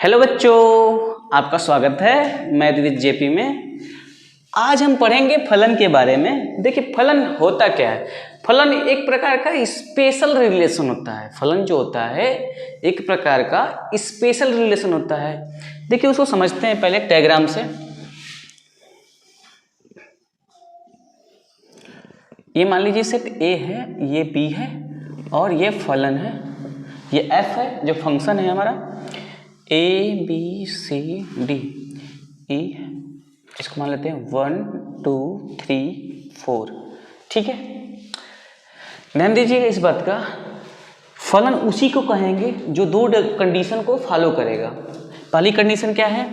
Hello बच्चों, आपका स्वागत है मैथ विद जेपी में। आज हम पढ़ेंगे फलन के बारे में। देखिए फलन होता क्या है। फलन एक प्रकार का स्पेशल रिलेशन होता है। फलन जो होता है एक प्रकार का स्पेशल रिलेशन होता है। देखिए उसको समझते हैं पहले डायग्राम से। ये मान लीजिए सेट ए है, ये बी है और ये फलन है, ये एफ है जो फंक्शन है हमारा, A B C D E, इसको मान लेते हैं 1 2 3 4। ठीक है, ध्यान दीजिएगा इस बात का। फलन उसी को कहेंगे जो दो कंडीशन को फॉलो करेगा। पहली कंडीशन क्या है,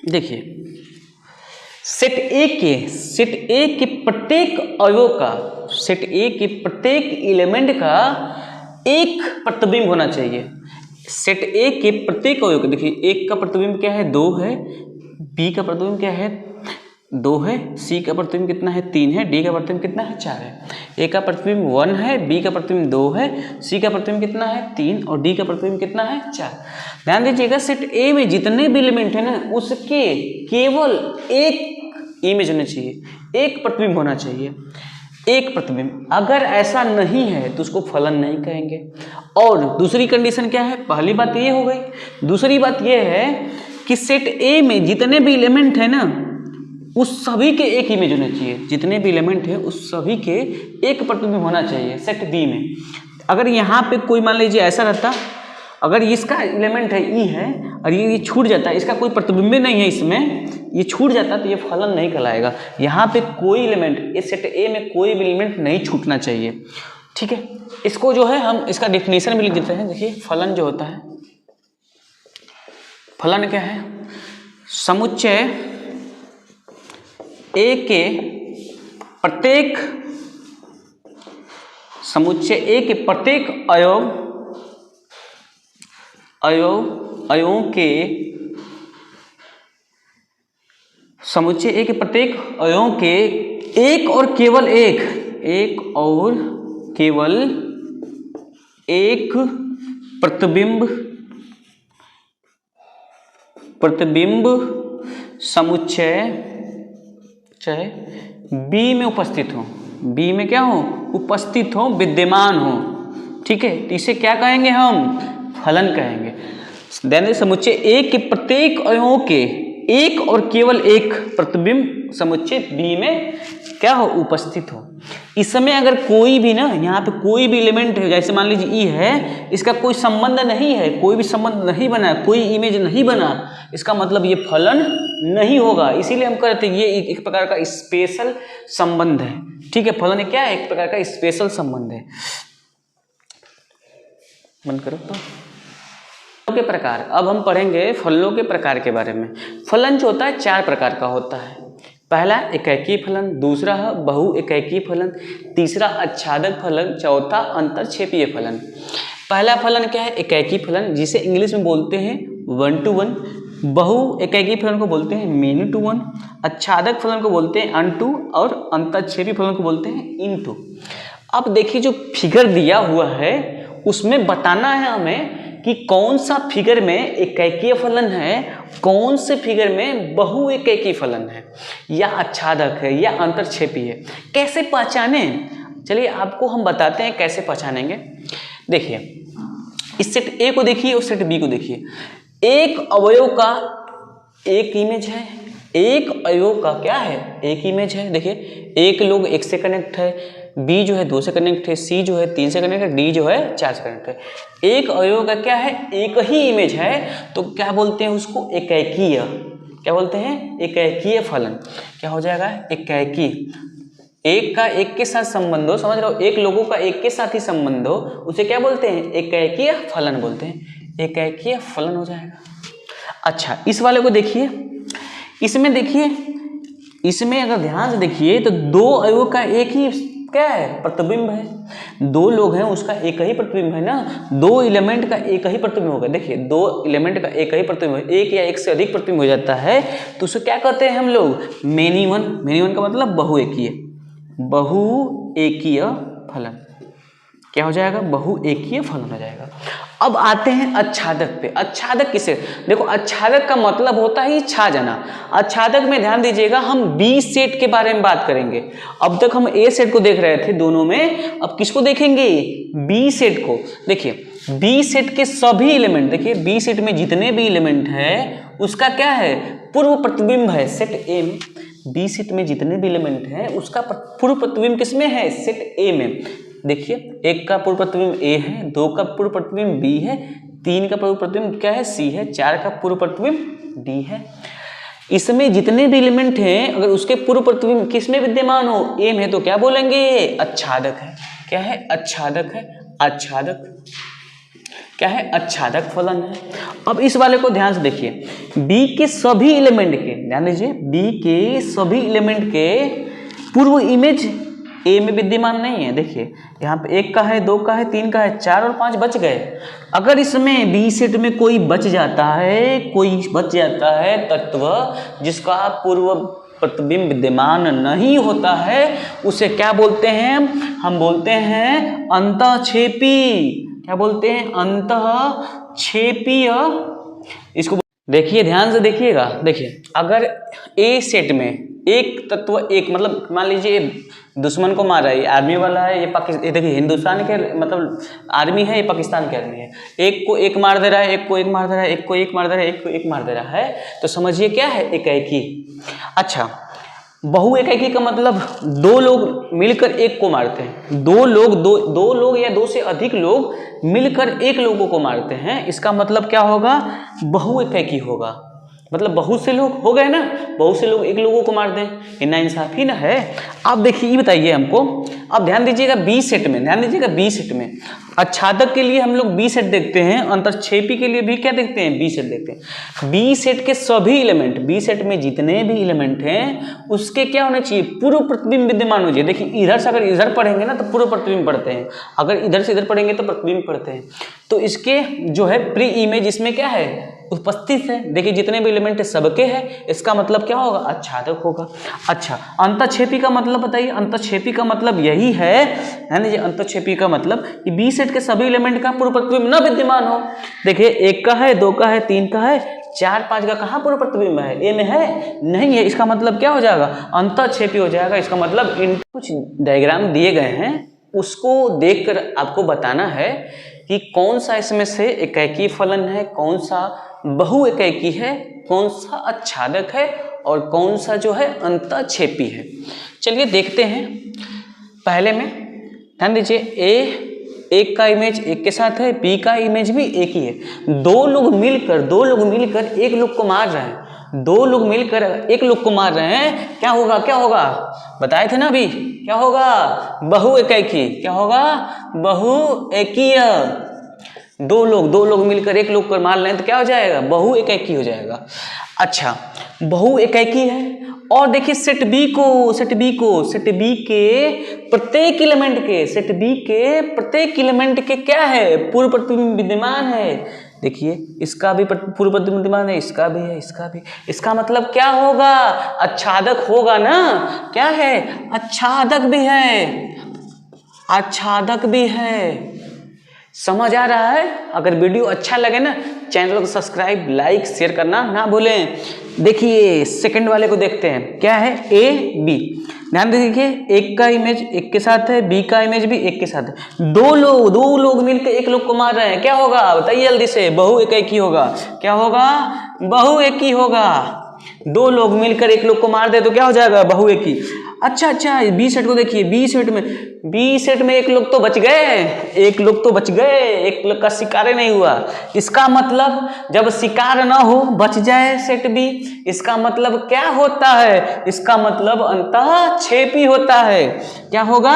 देखिए सेट ए के प्रत्येक अवयव का, सेट ए के प्रत्येक एलिमेंट का एक प्रतिबिंब होना चाहिए। सेट ए के प्रत्येक अवयव का, देखिए एक का प्रतिबिंब क्या है, 2 है, बी का प्रतिबिंब क्या है, 2 है, सी का प्रतिबिंब कितना है, 3 है, डी का प्रतिबिंब कितना है, 4 है। ए का प्रतिबिंब 1 है, बी का प्रतिबिंब 2 है, सी का प्रतिबिंब कितना है, 3 और डी का प्रतिबिंब कितना है, 4। ध्यान दीजिएगा सेट ए में जितने भी एलिमेंट है ना उसके केवल एक इमेज होनी चाहिए, एक प्रतिबिंब होना चाहिए, एक प्रतिबिंब। अगर ऐसा नहीं है तो उसको फलन नहीं कहेंगे। और दूसरी कंडीशन क्या है, पहली बात ये हो गई। दूसरी बात ये है कि सेट ए में जितने भी एलिमेंट है ना उस सभी के एक इमेज होने चाहिए। जितने भी एलिमेंट है उस सभी के एक प्रतिबिंब होना चाहिए। सेट बी में अगर यहाँ पे कोई मान लीजिए ऐसा रहता, अगर इसका एलिमेंट है ई है और ये छूट जाता है, इसका कोई प्रतिबिंब नहीं है इसमें, ये छूट जाता तो ये फलन नहीं कहलाएगा। यहाँ पे कोई एलिमेंट, इस सेट ए में कोई भी एलिमेंट नहीं छूटना चाहिए। ठीक है, इसको जो है हम इसका डेफिनेशन भी लिख देते हैं। देखिए फलन जो होता है, फलन क्या है, समुच्चय ए के प्रत्येक, समुच्चय ए के प्रत्येक अवयवों के, समुच्चय ए के प्रत्येक अवयवों के एक और केवल एक प्रतिबिंब समुच्चय चाहे बी में उपस्थित हो, बी में क्या हो, उपस्थित हो, विद्यमान हो। ठीक है, तो इसे क्या कहेंगे, हम फलन कहेंगे। दैनिक समुच्चय ए के प्रत्येक अवयवों के एक और केवल एक प्रतिबिंब समुच्चय बी में क्या हो, उपस्थित हो। इस समय अगर कोई भी ना, यहाँ पे कोई भी एलिमेंट है, जैसे मान लीजिए ई है, इसका कोई संबंध नहीं है, कोई भी संबंध नहीं बना, कोई इमेज नहीं बना, इसका मतलब ये फलन नहीं होगा। इसीलिए हम कहते हैं ये एक प्रकार का स्पेशल संबंध है। ठीक है, फलन क्या है, एक प्रकार का स्पेशल संबंध है। बंद करो तो के प्रकार। अब हम पढ़ेंगे फलनों के प्रकार के बारे में। फलन जो होता है 4 प्रकार का होता है। पहला एकैकी फलन, दूसरा है बहु एकैकी फलन, तीसरा आच्छादक फलन, चौथा अंतरक्षेपीय फलन। पहला फलन क्या है, एकैकी फलन, जिसे इंग्लिश में बोलते हैं 1 to 1। बहु एकैकी फलन को बोलते हैं मेनी टू 1। आच्छादक फलन को बोलते हैं अनटू और अंतरक्षेपी फलन को बोलते हैं इनटू। अब देखिए जो फिगर दिया हुआ है उसमें बताना है हमें कि कौन सा फिगर में एकैकीय फलन है, कौन से फिगर में बहु एकैकी फलन है, या आच्छादक है या अंतरक्षेपी है। कैसे पहचाने, चलिए आपको हम बताते हैं कैसे पहचानेंगे। देखिए इस सेट ए को देखिए और सेट बी को देखिए। एक अवयव का एक इमेज है, एक अवयव का क्या है, एक इमेज है। देखिए एक लोग 1 से कनेक्ट है, बी जो है 2 से कनेक्ट है, सी जो है 3 से कनेक्ट है, डी जो है 4 से कनेक्ट है। एक अवयव का क्या है, एक ही इमेज है, तो क्या बोलते हैं उसको, एकैकीय। क्या बोलते हैं, एकैकीय फलन। क्या हो जाएगा, एकैकी। एक का एक के साथ संबंध हो, समझ रहे हो, एक लोगों का एक के साथ ही संबंध हो, उसे क्या बोलते हैं, एकैकीय फलन बोलते हैं। एकैकीय फलन हो जाएगा। अच्छा इस वाले को देखिए, इसमें देखिए, इसमें अगर ध्यान से देखिए तो 2 अवयव का एक ही क्या है, प्रतिबिंब है। 2 लोग हैं उसका एक ही प्रतिबिंब है ना, 2 एलिमेंट का एक ही प्रतिबिंब होगा। देखिए 2 एलिमेंट का एक ही प्रतिबिंब, एक या एक से अधिक प्रतिबिंब हो जाता है तो उसे क्या कहते हैं हम लोग, मेनी वन। मेनी वन का मतलब बहुएकीय, बहुएकीय फलन। क्या हो जाएगा, बहुएकीय फलन हो जाएगा। अब आते हैं आच्छादक पे। आच्छादक किसे, देखो आच्छादक का मतलब होता है छा जाना। आच्छादक में ध्यान दीजिएगा, हम बी सेट के बारे में बात करेंगे। अब तक हम ए सेट को देख रहे थे दोनों में, अब किसको देखेंगे, बी सेट को। देखिए बी सेट के सभी एलिमेंट, देखिए बी सेट में जितने भी एलिमेंट है उसका क्या है, पूर्व प्रतिबिंब है सेट ए में। बी सेट में जितने भी एलिमेंट हैं उसका पूर्व प्रतिबिंब किसमें है, सेट ए में। देखिए एक का पूर्व प्रतिबिंब ए है, दो का पूर्व प्रतिबिंब बी है, तीन का पूर्व प्रतिबिंब क्या है, सी है, चार का पूर्व प्रतिबिंब डी है। इसमें जितने भी एलिमेंट हैं अगर उसके पूर्व प्रतिबिंब किसमें विद्यमान हो, ए में, तो क्या बोलेंगे, आच्छादक है। क्या है, आच्छादक है। आच्छादक क्या है, आच्छादक फलन है। अब इस वाले को ध्यान से देखिए, बी के सभी एलिमेंट के, ध्यान दीजिए बी के सभी एलिमेंट के पूर्व इमेज ए में विद्यमान नहीं है। देखिए यहाँ पे एक का है, दो का है, तीन का है, चार और पांच बच गए। अगर इसमें बी सेट में कोई बच जाता है, कोई बच जाता है तत्व जिसका पूर्व प्रतिबिंब विद्यमान नहीं होता है, उसे क्या बोलते हैं, हम बोलते हैं अंतःक्षेपी। क्या बोलते हैं, अंतःक्षेपीय। इसको देखिए ध्यान से देखिएगा। देखिए अगर ए सेट में एक तत्व, एक मतलब मान लीजिए दुश्मन को मार रहा है, ये आर्मी वाला है, ये पाकिस्तान, देखिए हिंदुस्तान के मतलब आर्मी है, ये पाकिस्तान की आर्मी है। एक को एक मार दे रहा है, एक को एक मार दे रहा है, एक को एक मार दे रहा है, एक को एक मार दे रहा है, तो समझिए क्या है, एकाएकी। अच्छा, बहुएकाएकी का मतलब दो लोग मिलकर एक को मारते हैं। दो लोग या दो से अधिक लोग मिलकर एक लोगों को मारते हैं, इसका मतलब क्या होगा, बहुएकाएकी होगा। मतलब बहुत से लोग हो गए ना, बहुत से लोग एक लोगों को मार दें, ये नाइंसाफी ना है। आप देखिए ये बताइए हमको, अब ध्यान दीजिएगा बी सेट में, ध्यान दीजिएगा बी सेट में आच्छादक के लिए हम लोग बी सेट देखते हैं, अंतःक्षेपी के लिए भी क्या देखते हैं, बी सेट देखते हैं। बी सेट के सभी एलिमेंट, बी सेट में जितने भी एलिमेंट हैं उसके क्या होना चाहिए, पूर्व प्रतिबिंब विद्यमान हो जाए। देखिए इधर से अगर इधर पढ़ेंगे ना तो पूर्व प्रतिबिंब पढ़ते हैं, अगर इधर से इधर पढ़ेंगे तो प्रतिबिंब पढ़ते हैं। तो इसके जो है प्री इमेज इसमें क्या है, उपस्थित है। देखिए जितने भी एलिमेंट है सबके है, इसका मतलब क्या होगा, आच्छादक होगा। अच्छा, अंतःक्षेपी का मतलब बताइए। अंतःक्षेपी का मतलब यही है, यानी अंतःक्षेपी का मतलब कि बी सेट के सभी एलिमेंट का पूर्व प्रतिबिंब न विद्यमान हो। देखिए एक का है, दो का है, तीन का है, चार पांच का कहाँ पूर्व प्रतिबिंब है, ए में है नहीं है, इसका मतलब क्या हो जाएगा, अंतःक्षेपी हो जाएगा। इसका मतलब इन कुछ डायग्राम दिए गए हैं, उसको देखकर आपको बताना है कि कौन सा इसमें से एकाएकी फलन है, कौन सा बहुएकाएकी है, कौन सा आच्छादक है और कौन सा जो है अंतःक्षेपी है। चलिए देखते हैं। पहले में ध्यान दीजिए, एक का इमेज एक के साथ है, बी का इमेज भी एक ही है। दो लोग मिलकर एक लोग को मार रहे हैं, दो लोग मिलकर एक लोग को मार रहे हैं, क्या होगा, क्या होगा, बताए थे ना अभी, क्या होगा, बहुएकाएकी। क्या होगा, बहुएकीय। दो लोग मिलकर एक लोग को मार लें तो क्या हो जाएगा, बहुएकाएकी हो जाएगा। अच्छा, बहुएकाएकी है। और देखिए सेट बी के प्रत्येक एलिमेंट के क्या है, पूर्व प्रतिबिंब विद्यमान है। देखिए इसका भी पूर्व प्रतिबिंब विद्यमान है, इसका भी है, इसका भी। इसका मतलब क्या होगा, आच्छादक होगा ना। क्या है, आच्छादक भी है, आच्छादक भी है। समझ आ रहा है। अगर वीडियो अच्छा लगे ना, चैनल को सब्सक्राइब, लाइक, शेयर करना ना भूलें। देखिए सेकंड वाले को देखते हैं, क्या है, ए बी। ध्यान देखिए, एक का इमेज एक के साथ है, बी का इमेज भी एक के साथ है। दो लोग मिलकर एक लोग को मार रहे हैं, क्या होगा बताइए जल्दी से, बहुएकाएकी होगा। क्या होगा, बहुएकी होगा। दो लोग मिलकर एक लोग को मार दे तो क्या हो जाएगा, बहुएकी। अच्छा, बी सेट को देखिए, बी सेट में एक लोग तो बच गए, एक लोग का शिकार नहीं हुआ। इसका मतलब जब शिकार ना हो, बच जाए सेट बी, इसका मतलब क्या होता है, इसका मतलब अंतःक्षेपी होता है। क्या होगा,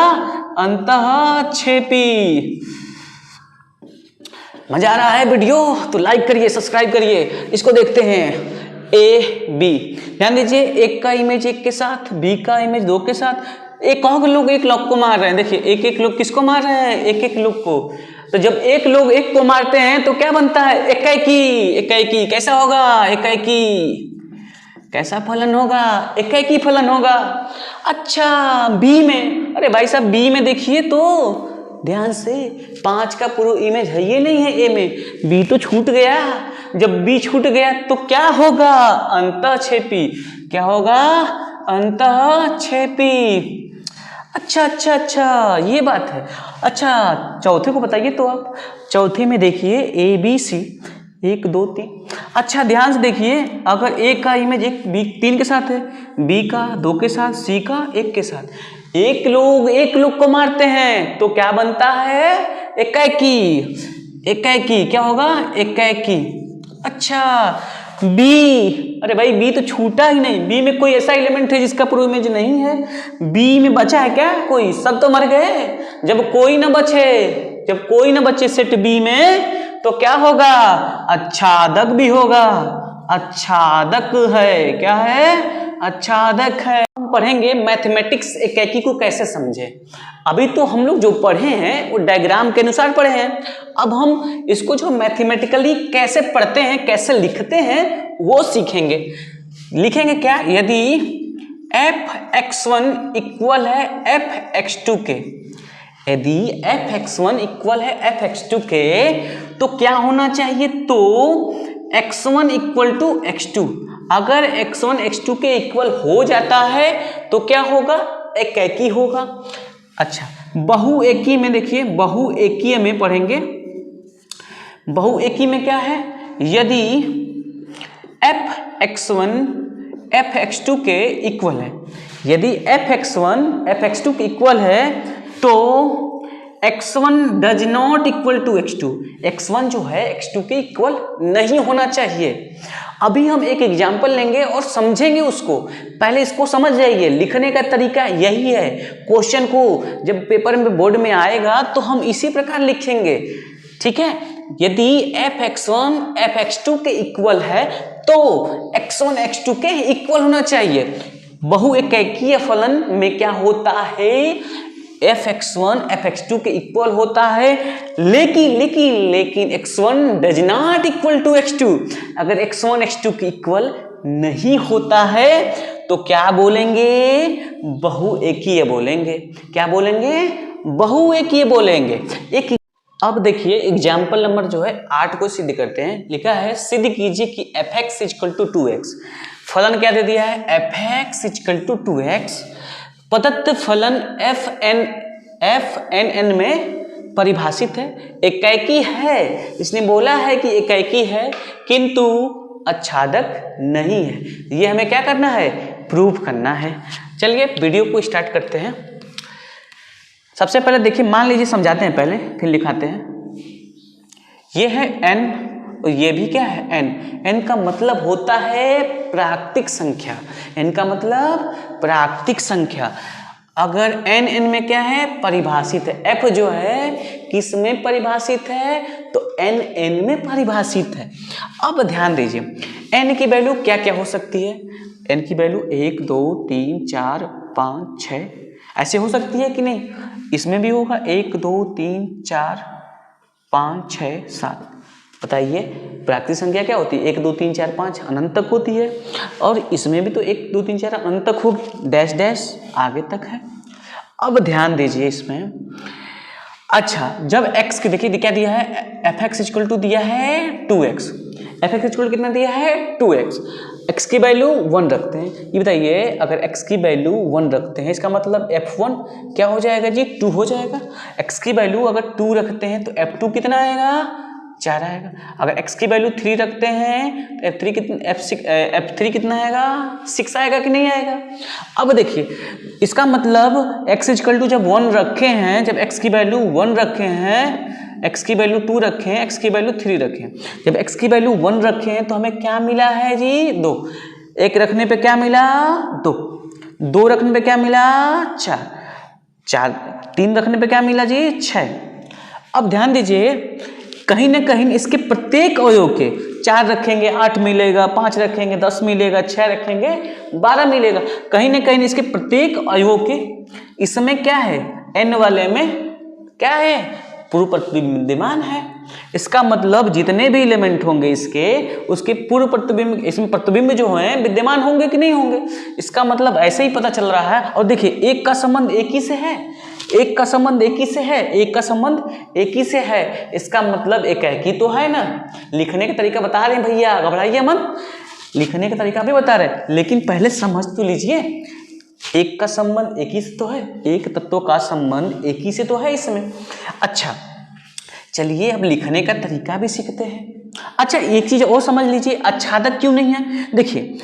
अंतःक्षेपी। मजा आ रहा है वीडियो तो लाइक करिए, सब्सक्राइब करिए। इसको देखते हैं, ए बी। ध्यान दीजिए, एक का इमेज एक के साथ, बी का इमेज दो के साथ। एक लोग एक लोग को मार रहे हैं। देखिए एक लोग किसको मार रहे हैं, एक लोग को। तो जब एक लोग एक को मारते हैं तो क्या बनता है, एकाएकी। कैसा होगा, एकाएकी। कैसा फलन होगा, एकाएकी फलन होगा। अच्छा, बी में, अरे भाई साहब बी में देखिए तो ध्यान से, 5 का पूर्व इमेज है, ये नहीं है ए में, बी तो छूट गया। जब बी छूट गया तो क्या होगा, अंतःक्षेपी। क्या होगा, अंतःक्षेपी। अच्छा अच्छा अच्छा, ये बात है। अच्छा चौथे को बताइए तो आप, चौथे में देखिए ए बी सी, 1 2 3। अच्छा ध्यान से देखिए, अगर ए का इमेज एक बी 3 के साथ है, बी का 2 के साथ, सी का 1 के साथ, एक लोग को मारते हैं तो क्या बनता है, एकाकी। एकाकी क्या होगा, एकाकी। अच्छा बी, अरे भाई बी तो छूटा ही नहीं, बी में कोई ऐसा एलिमेंट है जिसका पूर्व इमेज नहीं है, बी में बचा है क्या कोई, सब तो मर गए। जब कोई ना बचे सेट बी में तो क्या होगा, अच्छादक भी होगा। अच्छादक है, क्या है, अच्छादक है। हम पढ़ेंगे मैथमेटिक्स एकाकी को कैसे समझे। अभी तो हम लोग जो पढ़े हैं वो डायग्राम के अनुसार पढ़े हैं, अब हम इसको जो मैथमेटिकली कैसे पढ़ते हैं, कैसे लिखते हैं वो सीखेंगे। लिखेंगे क्या, यदि f(x1) इक्वल है f(x2) के, यदि f(x1) इक्वल है f(x2) के तो क्या होना चाहिए, तो x1 इक्वल टू x2। अगर x1 x2 के इक्वल हो जाता है तो क्या होगा, एकाकी होगा। अच्छा बहुएकी में देखिए, बहुएकीय में पढ़ेंगे, बहुएकी में क्या है, यदि f(x1) f(x2) के इक्वल है, यदि f(x1) f(x2) के इक्वल है तो x1 does not equal to x2, x1 जो है x2 के इक्वल नहीं होना चाहिए। अभी हम एक एग्जाम्पल लेंगे और समझेंगे उसको, पहले इसको समझ जाइए। लिखने का तरीका यही है, क्वेश्चन को जब पेपर में बोर्ड में आएगा तो हम इसी प्रकार लिखेंगे, ठीक है। यदि f(x1) f(x2) के इक्वल है तो x1 x2 के इक्वल होना चाहिए। बहुएकीय फलन में क्या होता है, f(x1) f(x2) के इक्वल होता है, लेकिन x1 does not equal to x2। अगर x1 x2 के इक्वल नहीं होता है तो क्या बोलेंगे, बहुएकीय बोलेंगे। क्या बोलेंगे, बहुएकीय बोलेंगे। एक अब देखिए एग्जाम्पल नंबर जो है 8 को सिद्ध करते हैं। लिखा है सिद्ध कीजिए कि f(x) इक्वल टू 2x। फलन क्या दे दिया है, f(x) इक्वल टू 2x। प्रदत्त फलन fn में परिभाषित है, एकाकी है। इसने बोला है कि एकाकी है किंतु अच्छादक नहीं है। ये हमें क्या करना है, प्रूफ करना है। चलिए वीडियो को स्टार्ट करते हैं। सबसे पहले देखिए, मान लीजिए समझाते हैं पहले फिर लिखाते हैं। ये है n और ये भी क्या है n। n का मतलब होता है प्राकृतिक संख्या, n का मतलब प्राकृतिक संख्या। अगर n में क्या है, परिभाषित है। f जो है किस में परिभाषित है, तो n में परिभाषित है। अब ध्यान दीजिए, n की वैल्यू क्या क्या हो सकती है। n की वैल्यू 1 2 3 4 5 6 ऐसे हो सकती है कि नहीं, इसमें भी होगा 1 2 3 4 5 6 7। बताइए प्राकृतिक संख्या क्या होती है, 1 2 3 4 5 अनंत तक होती है, और इसमें भी तो 1 2 3 4 अनंत तक होगी, डैश डैश आगे तक है। अब ध्यान दीजिए इसमें, अच्छा जब x की देखिए क्या दिया है, f(x) इक्वल टू दिया है 2x। f(x) इक्वल कितना दिया है, 2x। x की वैल्यू 1 रखते हैं। ये बताइए अगर x की वैल्यू 1 रखते हैं, इसका मतलब f1 क्या हो जाएगा जी, 2 हो जाएगा। x की वैल्यू अगर 2 रखते हैं तो f2 कितना आएगा, 4 आएगा। अगर x की वैल्यू 3 रखते हैं तो f3 कितना आएगा, 6 आएगा कि नहीं आएगा। अब देखिए इसका मतलब x इक्वल टू जब 1 रखे हैं, जब x की वैल्यू 1 रखे हैं, x की वैल्यू 2 रखे हैं, x की वैल्यू 3 रखे हैं, जब x की वैल्यू 1 रखे हैं तो हमें क्या मिला है जी, 2। 1 रखने पे क्या मिला, 2। 2 रखने पे क्या मिला, 4। 3 रखने पे क्या मिला जी, 6। अब ध्यान दीजिए, कहीं ना कहीं इसके प्रत्येक अवयव के 4 रखेंगे 8 मिलेगा, 5 रखेंगे 10 मिलेगा, 6 रखेंगे 12 मिलेगा। कहीं ना कहीं इसके प्रत्येक अवयव के इसमें क्या है, n वाले में क्या है, पूर्व प्रतिबिंब विद्यमान है। इसका मतलब जितने भी एलिमेंट होंगे इसके, उसके पूर्व प्रतिबिंब, इसमें प्रतिबिंब जो हैं विद्यमान होंगे कि नहीं होंगे। इसका मतलब ऐसे ही पता चल रहा है। और देखिए एक का संबंध एक ही से है, एक का संबंध एक ही से है, एक का संबंध एक ही से है, इसका मतलब एकाकी तो है ना। लिखने का तरीका बता रहे हैं भैया, घबराइए मत, लिखने का तरीका भी बता रहे हैं, लेकिन पहले समझ तो लीजिए। एक का संबंध एक ही से तो है, एक तत्व का संबंध एक ही से तो है इसमें। अच्छा चलिए अब लिखने का तरीका भी सीखते हैं। अच्छा एक चीज और समझ लीजिए, आच्छादक क्यों नहीं है। देखिए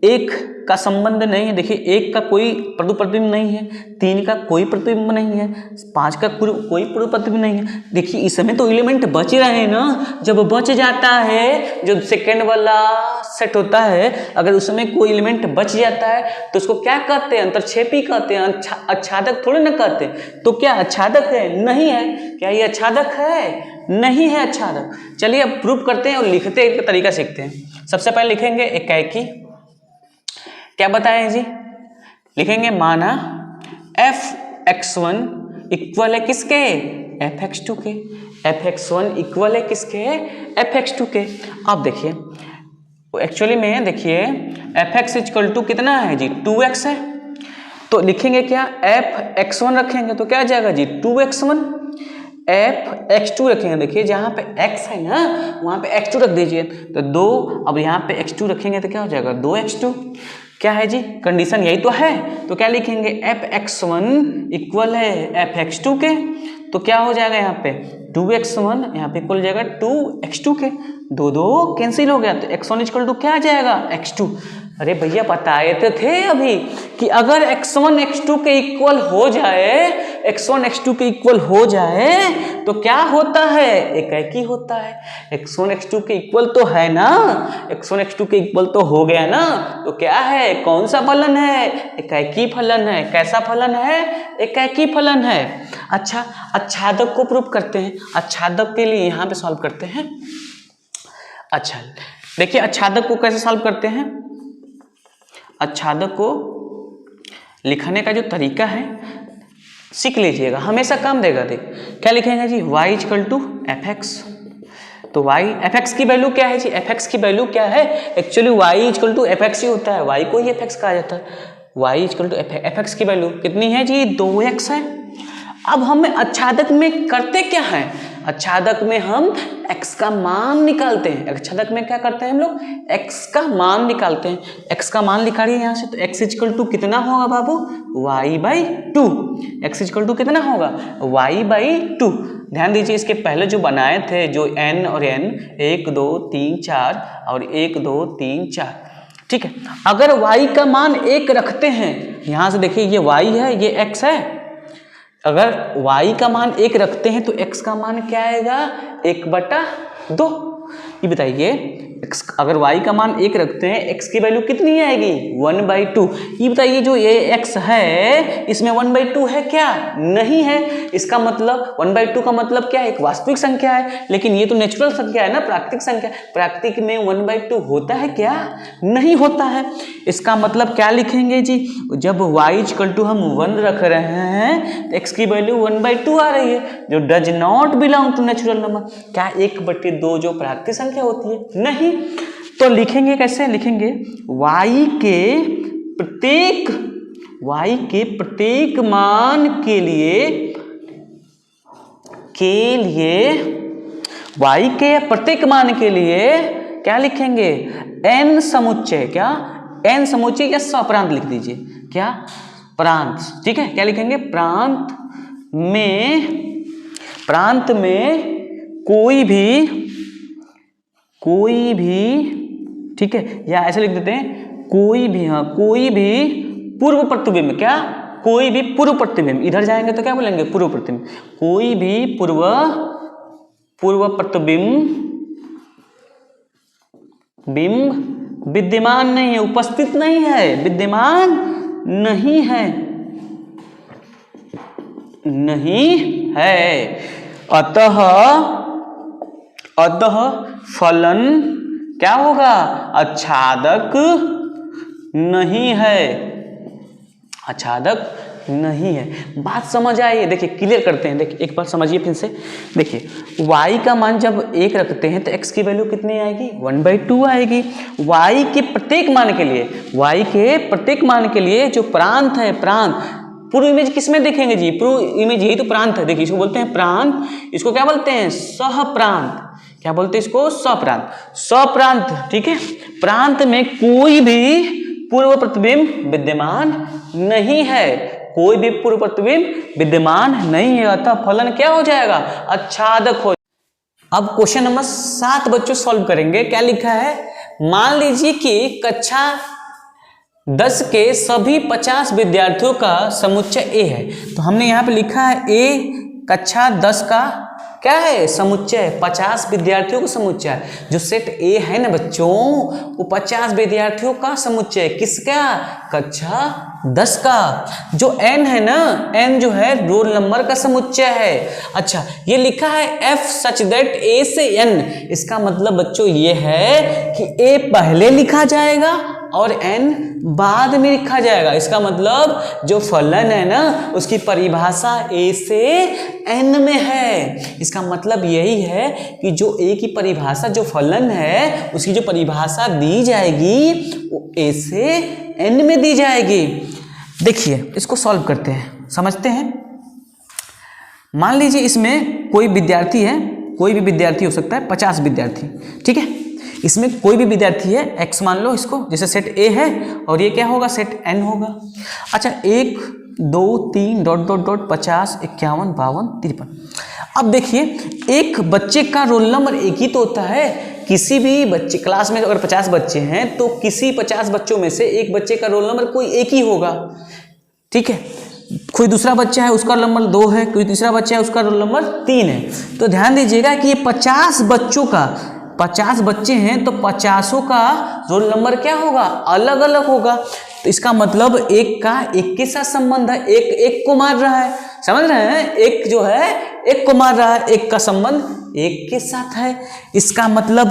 एक का संबंध नहीं है, देखिए एक का कोई प्रतिबिंब नहीं है, 3 का कोई प्रतिबिंब नहीं है, 5 का कोई प्रतिबिंब नहीं है। देखिए इसमें तो एलिमेंट बच रहे हैं ना। जब बच जाता है, जो सेकंड वाला सेट होता है, अगर उसमें कोई एलिमेंट बच जाता है तो उसको क्या कहते हैं, अंतरक्षेपी कहते हैं, आच्छादक थोड़ी ना कहते। तो क्या आच्छादक है? नहीं है। क्या ये आच्छादक है? नहीं है आच्छादक। चलिए अब प्रूफ करते हैं और लिखते एक तरीका सीखते हैं। सबसे पहले लिखेंगे एकाकी, क्या बताएं जी, लिखेंगे माना fx1 इक्वल है किसके, fx2 के, fx1 इक्वल है किसके, fx2 के। अब देखिए एक्चुअली में देखिए fx इक्वल टू कितना है जी, 2x है, तो लिखेंगे क्या, fx1 रखेंगे तो क्या आ जाएगा जी 2x1, fx2 रखेंगे, देखिए जहाँ पे x है ना वहाँ पे x2 रख दीजिए तो 2, अब यहाँ पे x2 रखेंगे तो क्या हो जाएगा 2x2। क्या है जी, कंडीशन यही तो है। तो क्या लिखेंगे fx1 इक्वल है fx2 के, तो क्या हो जाएगा यहाँ पे 2x1 यहाँ पे इक्वल हो जाएगा 2x2 के, 2 कैंसिल हो गया तो x1 इक्वल टू क्या आ जाएगा x2। अरे भैया बताए तो थे अभी कि अगर x1 x2 के इक्वल हो जाए, x1 x2 के इक्वल हो जाए तो क्या होता है, एकाकी होता है। x1 x2 के इक्वल तो है ना, x1 x2 के इक्वल तो हो गया ना, तो क्या है, कौन सा फलन है, एकाकी फलन है। कैसा फलन है, एकाकी फलन है। अच्छा आच्छादक को प्रूफ करते हैं, आच्छादक के लिए यहाँ पे सॉल्व करते हैं। अच्छा देखिए आच्छादक को कैसे सॉल्व करते हैं, आच्छादक को लिखने का जो तरीका है सीख लीजिएगा, हमेशा काम देगा। देख क्या लिखेंगे जी, y equal to F X, तो y एफ एक्स की वैल्यू क्या है जी, एफ एक्स की वैल्यू क्या है, actually y equal to F X ही होता है, y को ही एफ एक्स कहा जाता है। y equal to F X की वैल्यू कितनी है जी, 2x है। अब हम आच्छादक में करते क्या है, आच्छादक में हम x का मान निकालते हैं। आच्छादक में क्या करते हैं हम लोग, x का मान निकालते हैं। x का मान निकालिए यहाँ से, तो x इक्वल टू कितना होगा बाबू, y/2। x इक्वल टू कितना होगा, y/2। ध्यान दीजिए इसके पहले जो बनाए थे, जो n और n 1 2 3 4 और 1 2 3 4, ठीक है। अगर y का मान 1 रखते हैं, यहाँ से देखिए ये y है ये x है, अगर y का मान 1 रखते हैं तो x का मान क्या आएगा, 1/2। ये बताइए अगर y का मान 1 रखते हैं x की वैल्यू कितनी आएगी, 1/2। ये बताइए जो ये x है इसमें 1/2 है क्या, नहीं है। इसका मतलब 1/2 का मतलब क्या है, एक वास्तविक संख्या है, लेकिन ये तो नेचुरल संख्या है ना, प्राकृतिक संख्या। प्राकृतिक में 1/2 होता है क्या, नहीं होता है। इसका मतलब क्या लिखेंगे जी, जब y इक्वल टू हम 1 रख रहे हैं तो x की वैल्यू 1/2 आ रही है, जो does not belong to natural number. क्या 1/2 जो प्राकृतिक संख्या होती है, नहीं। तो लिखेंगे कैसे, लिखेंगे y के प्रत्येक मान के लिए y के प्रत्येक मान के लिए क्या लिखेंगे, n समुच्चय, क्या n समुच्चय या सप्रांत लिख दीजिए, क्या प्रांत, ठीक है। क्या लिखेंगे, प्रांत में कोई भी, ठीक है, या ऐसे लिख देते हैं कोई भी पूर्व प्रतिबिंब, क्या कोई भी पूर्व प्रतिबिंब, इधर जाएंगे तो क्या बोलेंगे, पूर्व प्रतिबिंब, कोई भी पूर्व प्रतिबिंब विद्यमान नहीं है, उपस्थित नहीं है, विद्यमान नहीं है, अतः फलन क्या होगा, आच्छादक नहीं है, आच्छादक नहीं है। बात समझ आई, देखिए क्लियर करते हैं, देखिए एक बार समझिए फिर से। देखिए y का मान जब 1 रखते हैं तो x की वैल्यू कितनी आएगी, 1/2 आएगी। y के प्रत्येक मान के लिए जो प्रांत है, प्रांत पूर्व इमेज किसमें देखेंगे जी? पूर्व इमेज यही तो प्रांत है। देखिए इसको बोलते हैं प्रांत, इसको क्या बोलते हैं? सहप्रांत। क्या बोलते हैं इसको? सहप्रांत। सहप्रांत, ठीक है। प्रांत में कोई भी पूर्व प्रतिबिंब विद्यमान नहीं है, कोई भी पूर्व प्रतिबिंब विद्यमान नहीं है, अतः फलन क्या हो जाएगा? आच्छादक हो। अब क्वेश्चन नंबर 7 बच्चों सॉल्व करेंगे। क्या लिखा है? मान लीजिए कि कक्षा 10 के सभी 50 विद्यार्थियों का समुच्चय ए है। तो हमने यहाँ पे लिखा है ए कक्षा 10 का क्या है? समुच्चय, 50 विद्यार्थियों का समुच्चय। जो सेट ए है ना बच्चों, वो 50 विद्यार्थियों का समुच्चय। किसका? कक्षा 10 का। जो n है ना, n जो है रोल नंबर का समुच्चय है। अच्छा, ये लिखा है f सच दैट a से n। इसका मतलब बच्चों ये है कि a पहले लिखा जाएगा और n बाद में लिखा जाएगा। इसका मतलब जो फलन है ना, उसकी परिभाषा a से n में है। इसका मतलब यही है कि जो a की परिभाषा, जो फलन है, उसकी जो परिभाषा दी जाएगी वो a से n में दी जाएगी। देखिए इसको सॉल्व करते हैं, समझते हैं। मान लीजिए इसमें कोई विद्यार्थी है, कोई भी विद्यार्थी हो सकता है, 50 विद्यार्थी, ठीक है। इसमें कोई भी विद्यार्थी है, x मान लो इसको, जैसे सेट A है और ये क्या होगा? सेट n होगा। अच्छा, 1 2 3 डॉट डॉट डॉट 50 51 52 53। अब देखिए एक बच्चे का रोल नंबर एक ही तो होता है। किसी भी बच्चे क्लास में अगर 50 बच्चे हैं तो किसी 50 बच्चों में से एक बच्चे का रोल नंबर कोई एक ही होगा, ठीक है। कोई दूसरा बच्चा है उसका रोल नंबर 2 है, कोई तीसरा बच्चा है उसका रोल नंबर 3 है। तो ध्यान दीजिएगा कि ये 50 बच्चों का, 50 बच्चे हैं तो 50 का रोल नंबर क्या होगा? अलग अलग होगा। तो इसका मतलब एक का एक के साथ संबंध है, एक को मार रहा है, समझ रहे हैं? एक जो है एक को मार रहा है, एक का संबंध एक के साथ है। इसका मतलब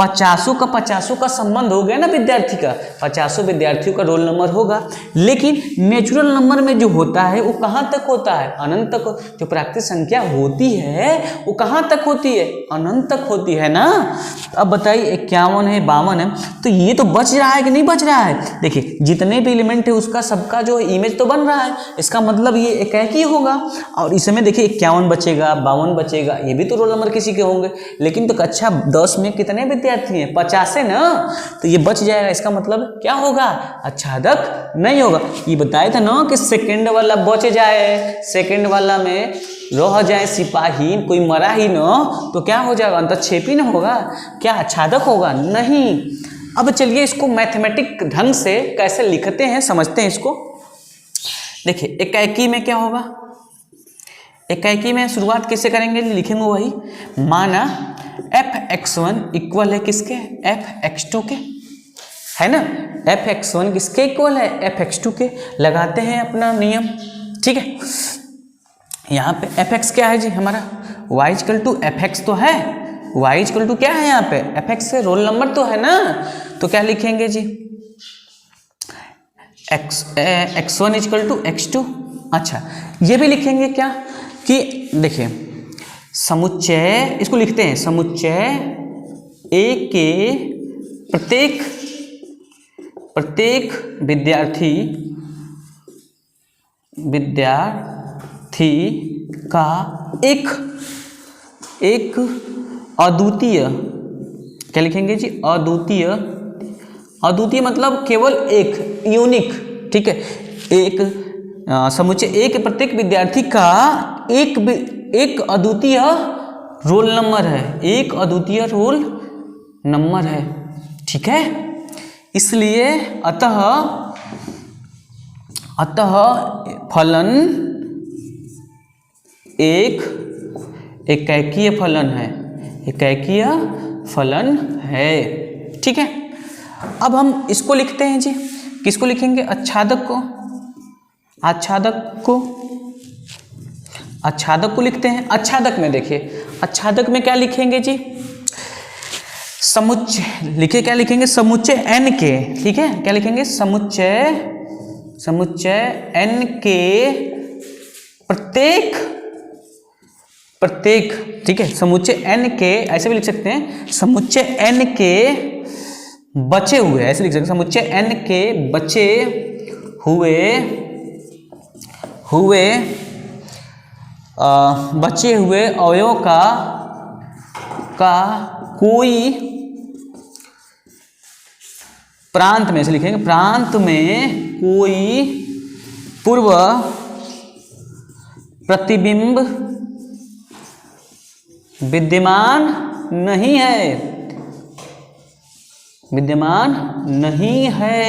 50 का संबंध हो गया ना विद्यार्थी का, 50 विद्यार्थियों का रोल नंबर होगा। लेकिन नेचुरल नंबर में जो होता है वो कहाँ तक होता है? अनंत तक। जो प्राकृतिक संख्या होती है वो कहाँ तक होती है? अनंत तक होती है ना। अब बताइए 51 है, 52 है, तो ये तो बच रहा है कि नहीं बच रहा है? देखिए जितने भी एलिमेंट है उसका सबका जो इमेज तो बन रहा है। इसका मतलब ये एक ही होगा। और इसमें देखिए 51 बचेगा, 52 बचेगा, ये भी तो रोल नंबर किसी के होंगे। लेकिन तो कक्षा 10 में कितने विद्यार्थी हैं? 50 है ना, तो ये बच जाएगा। इसका मतलब क्या होगा? आच्छादक नहीं होगा। ये बताया था ना कि सेकंड वाला बच जाए, सेकंड वाला में रह जाए सिपाही, कोई मरा ही ना, तो क्या हो जाएगा? अंतक्षेपी ना होगा, क्या आच्छादक होगा? नहीं। अब चलिए इसको मैथमेटिक ढंग से कैसे लिखते हैं समझते हैं इसको। देखिए एकाएकी में क्या होगा? एकाएकी में शुरुआत कैसे करेंगे? लिखेंगे वही, माना f(x1) इक्वल है किसके? f(x2) के, है ना। f(x1) किसके इक्वल है? f(x2) के। लगाते हैं अपना नियम, ठीक है। यहाँ पे fx क्या है जी हमारा? y = fx तो है, y = क्या है यहाँ पे? fx से रोल नंबर तो है ना। तो क्या लिखेंगे जी? x1 = x2। अच्छा, ये भी लिखेंगे क्या कि देखिए समुच्चय, इसको लिखते हैं समुच्चय A के प्रत्येक विद्यार्थी का एक अद्वितीय, क्या लिखेंगे जी? अद्वितीय मतलब केवल एक, यूनिक, ठीक है। एक समुच्चय A के प्रत्येक विद्यार्थी का एक अद्वितीय रोल नंबर है, एक अद्वितीय रोल नंबर है, ठीक है। इसलिए अतः फलन एक एकैकीय फलन है, एकैकीय फलन है, ठीक है। अब हम इसको लिखते हैं जी, किसको लिखेंगे? आच्छादक को, आच्छादक को लिखते हैं। आच्छादक में देखिए, आच्छादक में क्या लिखेंगे जी? समुच्चय लिखे, क्या लिखेंगे? समुच्चय n के, ठीक है। क्या लिखेंगे? समुच्चय n के प्रत्येक, ठीक है। समुच्चय n के, ऐसे भी लिख सकते हैं, समुच्चय n के बचे हुए, ऐसे लिख सकते हैं, समुच्चय n के बचे हुए बचे हुए अवयव का कोई प्रांत में से लिखेंगे, प्रांत में कोई पूर्व प्रतिबिंब विद्यमान नहीं है, विद्यमान नहीं है।